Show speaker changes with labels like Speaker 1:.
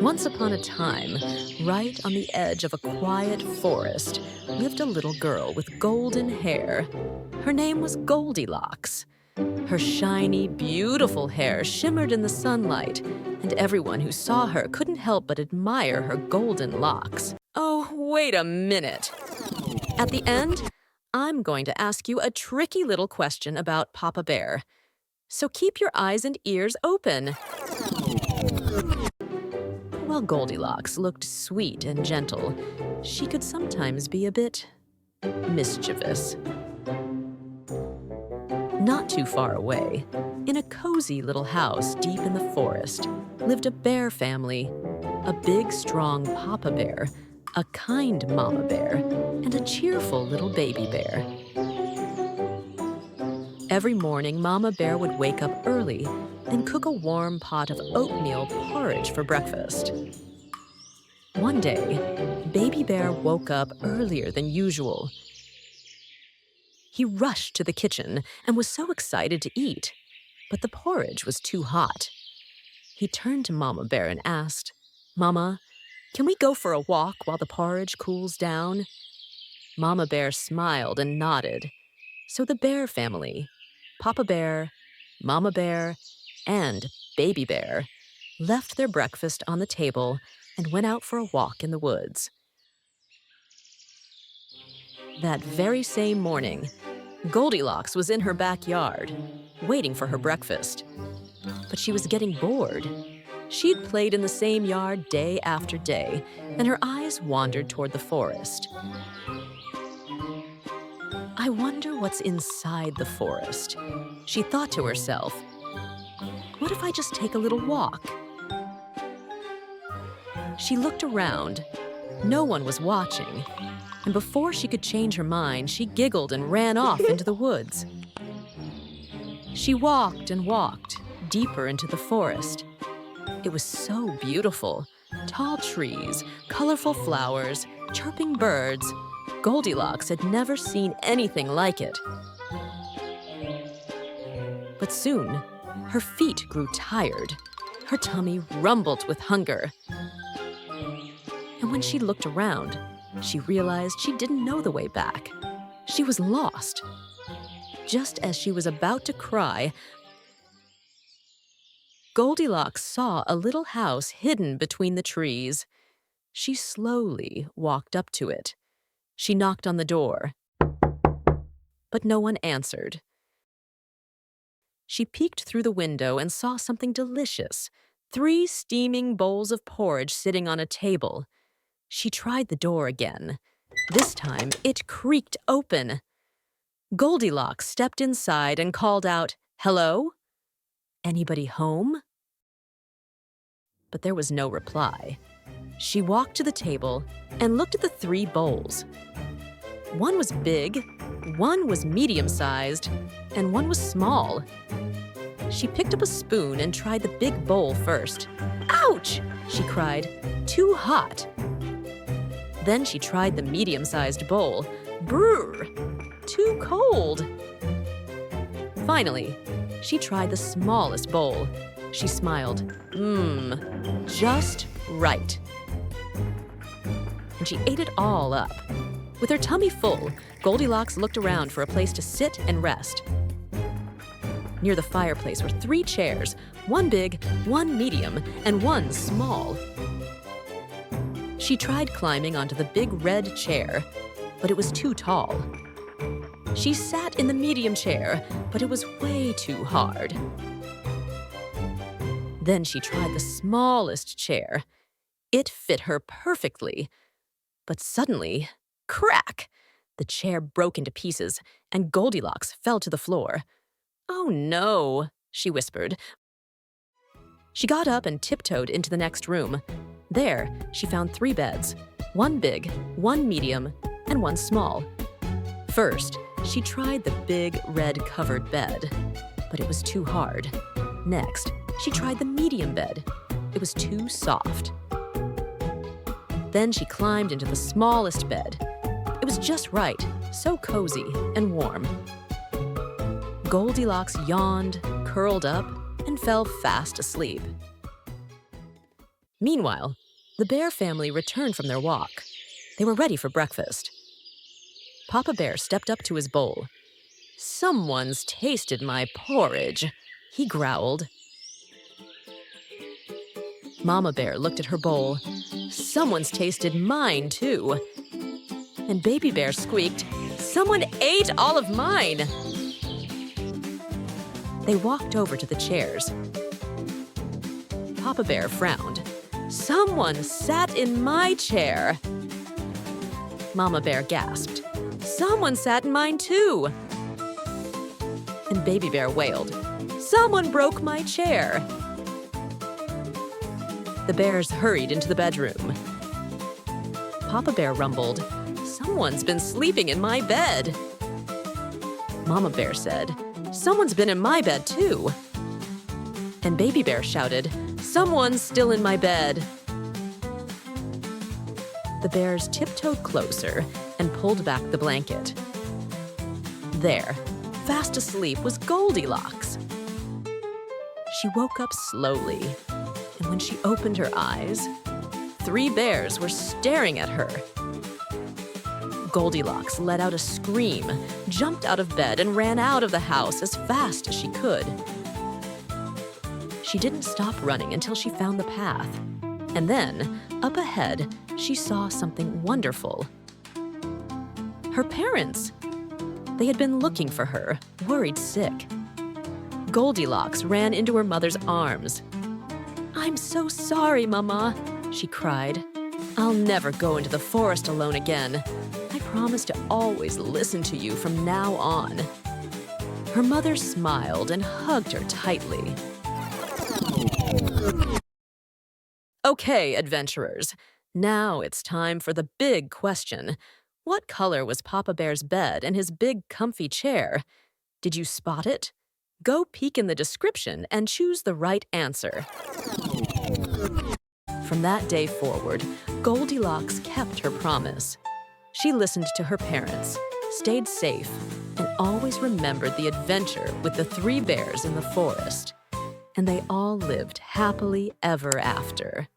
Speaker 1: Once upon a time, right on the edge of a quiet forest, lived a little girl with golden hair. Her name was Goldilocks. Her shiny, beautiful hair shimmered in the sunlight, and everyone who saw her couldn't help but admire her golden locks. Oh, wait a minute. At the end, I'm going to ask you a tricky little question about Papa Bear. So keep your eyes and ears open. While Goldilocks looked sweet and gentle, she could sometimes be a bit mischievous. Not too far away, in a cozy little house deep in the forest, lived a bear family. A big, strong Papa Bear, a kind Mama Bear, and a cheerful little baby bear. Every morning, Mama Bear would wake up early and cook a warm pot of oatmeal porridge for breakfast. One day, Baby Bear woke up earlier than usual. He rushed to the kitchen and was so excited to eat, but the porridge was too hot. He turned to Mama Bear and asked, "Mama, can we go for a walk while the porridge cools down?" Mama Bear smiled and nodded. So the bear family, Papa Bear, Mama Bear, and Baby Bear, left their breakfast on the table and went out for a walk in the woods. That very same morning, Goldilocks was in her backyard, waiting for her breakfast. But she was getting bored. She'd played in the same yard day after day, and her eyes wandered toward the forest. I wonder what's inside the forest, she thought to herself. What if I just take a little walk? She looked around. No one was watching. And before she could change her mind, she giggled and ran off into the woods. She walked and walked, deeper into the forest. It was so beautiful. Tall trees, colorful flowers, chirping birds. Goldilocks had never seen anything like it. But soon, her feet grew tired. Her tummy rumbled with hunger. And when she looked around, she realized she didn't know the way back. She was lost. Just as she was about to cry, Goldilocks saw a little house hidden between the trees. She slowly walked up to it. She knocked on the door, but no one answered. She peeked through the window and saw something delicious, 3 steaming bowls of porridge sitting on a table. She tried the door again. This time, it creaked open. Goldilocks stepped inside and called out, "Hello? Anybody home?" But there was no reply. She walked to the table and looked at the 3 bowls. One was big, one was medium-sized, and one was small. She picked up a spoon and tried the big bowl first. "Ouch!" she cried. "Too hot." Then she tried the medium-sized bowl. "Brrr! Too cold." Finally, she tried the smallest bowl. She smiled. Just right." And she ate it all up. With her tummy full, Goldilocks looked around for a place to sit and rest. Near the fireplace were 3 chairs, one big, one medium, and one small. She tried climbing onto the big red chair, but it was too tall. She sat in the medium chair, but it was way too hard. Then she tried the smallest chair. It fit her perfectly. But suddenly, crack! The chair broke into pieces, and Goldilocks fell to the floor. "Oh no," she whispered. She got up and tiptoed into the next room. There, she found 3 beds, one big, one medium, and one small. First, she tried the big, red-covered bed, but it was too hard. Next, she tried the medium bed. It was too soft. Then she climbed into the smallest bed. It was just right, so cozy and warm. Goldilocks yawned, curled up, and fell fast asleep. Meanwhile, the bear family returned from their walk. They were ready for breakfast. Papa Bear stepped up to his bowl. "Someone's tasted my porridge," he growled. Mama Bear looked at her bowl. "Someone's tasted mine, too." And Baby Bear squeaked, "Someone ate all of mine." They walked over to the chairs. Papa Bear frowned. "Someone sat in my chair." Mama Bear gasped. "Someone sat in mine, too." And Baby Bear wailed, "Someone broke my chair." The bears hurried into the bedroom. Papa Bear rumbled, "Someone's been sleeping in my bed." Mama Bear said, "Someone's been in my bed, too." And Baby Bear shouted, "Someone's still in my bed." The bears tiptoed closer and pulled back the blanket. There, fast asleep, was Goldilocks. She woke up slowly, and when she opened her eyes, 3 bears were staring at her. Goldilocks let out a scream, jumped out of bed, and ran out of the house as fast as she could. She didn't stop running until she found the path. And then, up ahead, she saw something wonderful. Her parents! They had been looking for her, worried sick. Goldilocks ran into her mother's arms. "I'm so sorry, Mama," she cried. "I'll never go into the forest alone again. I promise to always listen to you from now on." Her mother smiled and hugged her tightly. Okay, adventurers, now it's time for the big question. What color was Papa Bear's bed and his big comfy chair? Did you spot it? Go peek in the description and choose the right answer. From that day forward, Goldilocks kept her promise. She listened to her parents, stayed safe, and always remembered the adventure with the 3 bears in the forest. And they all lived happily ever after.